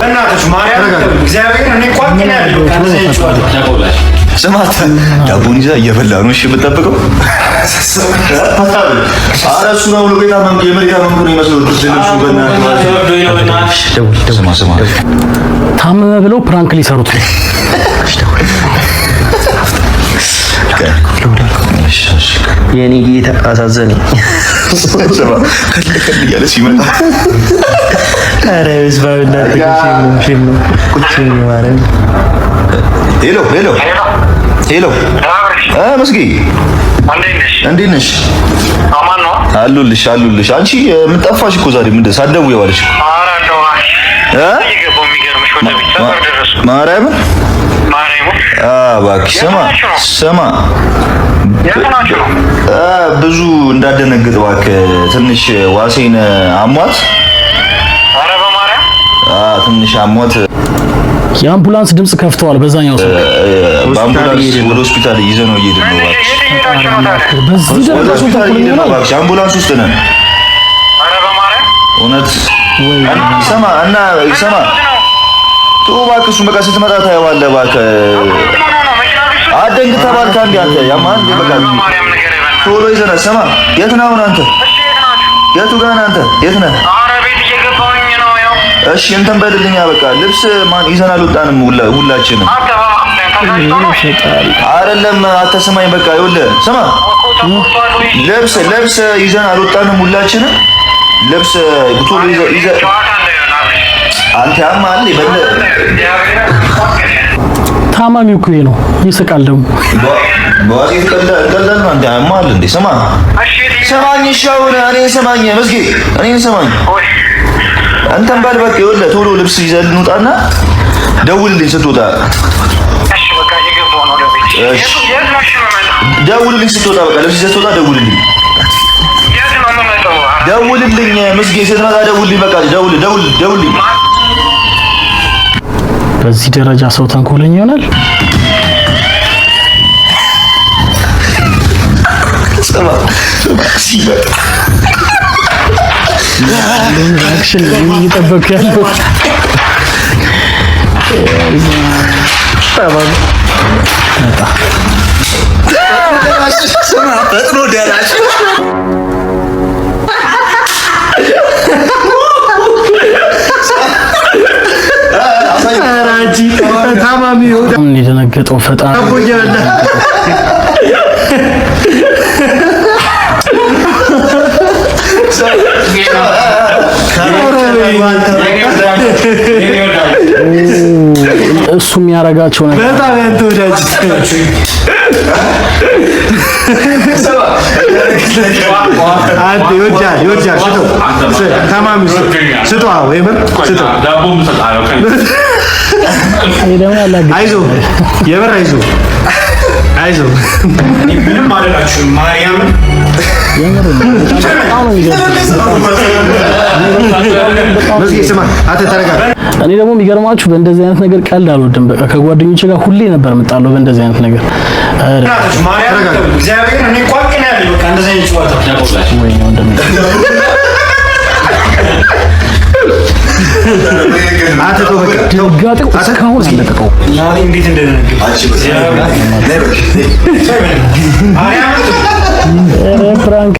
በእናትሽ ማርያም እግዚአብሔር እኔ ቋንቋ ነው ያለው ከነዚህ ይችላል ስማት ዳቦን ይዛ እየበላ ነው እሺ የምጠብቀው ኧረ እሱ ነው ለጌታ መንገ የመሪካ መንገ ነው የሚመስለው ትልልሱ በእናትሽ ስማ ታመመ ብለው ፕራንክ ሊሰሩት ነው የኔ ጌታ አሳዘነኝ ስማ ከልከል ያለ ሲመጣ ኧረ በስባብና ተከሽም ቁጭ ማለት ሄሎ መስጊ እንዴት ነሽ? አማን ነው አሉልሽ አንቺ ምን ጠፋሽ እኮ ዛሬ ምንድን ሳትደውይ የዋልሽ? ኧረ እንደው ይገባው የሚገርምሽ ወደ ቤት ሰፈር ደረስኩ። ማርያም እባክሽ ስማ ብዙ እንዳደነግጥ እባክህ ትንሽ ዋሴን አሟት። ኧረ በማርያም ትንሽ አሟት። የአምቡላንስ ድምጽ ከፍተዋል። በዛኛው ሰው በአምቡላንስ ወደ ሆስፒታል ይዘን ነው እየሄድን ነው። በዚህ ደረጃ እባክሽ አምቡላንስ ውስጥ ነን። ኧረ በማርያም እውነት ሰማ ተው እባክህ እሱን በቃ ስትመጣ ታየዋለህ። እባክህ አትደንግጥ ተባልክ አንዴ አንተ ያማን በቃ ቶሎ ይዘና ሰማ የት ነህ አሁን አንተ? የቱ ጋር ነህ አንተ? የት ነህ? ኧረ ቤት እየገባሁኝ ነው ያው እሺ እንትን በልልኛ በቃ ልብስ ማን ይዘን አልወጣንም ሁላችንም አይደለም አትሰማኝ በቃ ይኸውልህ ስማ ልብስ ይዘን አልወጣንም ሁላችንም ልብስ ቶሎ ይዘህ አንተ ያማል ይበል ታማሚው እኮ ነው ይስቃል ደግሞ በዋዚ ተቀልዳል ነው አንተ ያማል እንዴ ስማ ሰማኝ ሻውና እኔን ሰማኝ መስጊ እኔን ሰማኝ አንተም ባል በቃ ይኸውልህ ቶሎ ልብስ ይዘህ እንውጣና ደውልልኝ ስትወጣ እሺ በቃ እየገባሁ ነው ወደ ቤት እሺ ደውልልኝ ስትወጣ በቃ ልብስ ይዘህ ስትወጣ ደውልልኝ ደውልልኝ መስጊ ስትመጣ ደውልልኝ በቃ ደውልልኝ በዚህ ደረጃ ሰው ተንኮለኛ ይሆናል። ሰማ ሲበጥ አክሽን እየጠበኩ ያለው ሰማ ፈጥኖ ደራሽ አራጂ ታማሚው እንደደነገጠው ፈጣሪ እሱ የሚያረጋቸው ነገር በጣም ያንተ ወዳጅ አንተ ይወጃል ሽቶ ታማሚ ሽቶ ወይም ሽቶ አይዞህ የበር አይዞህ ምንም አደረጋችሁ ማርያም እኔ ደግሞ የሚገርማችሁ በእንደዚህ አይነት ነገር ቀልድ አልወድም። በቃ ከጓደኞቼ ጋር ሁሌ ነበር የምጣለው በእንደዚህ አይነት ነገር። ማርያም እግዚአብሔር እኔ ቋንቋ ነው ያለው በቃ እንደዚህ አይነት ጨዋታ ወይ ነው እንደምን አትተው በቃ ደጋጠው እስካሁን አለቀቀው ናሊ እንዴት እንደደነገጠ አንቺ ማርያም ፍራንክ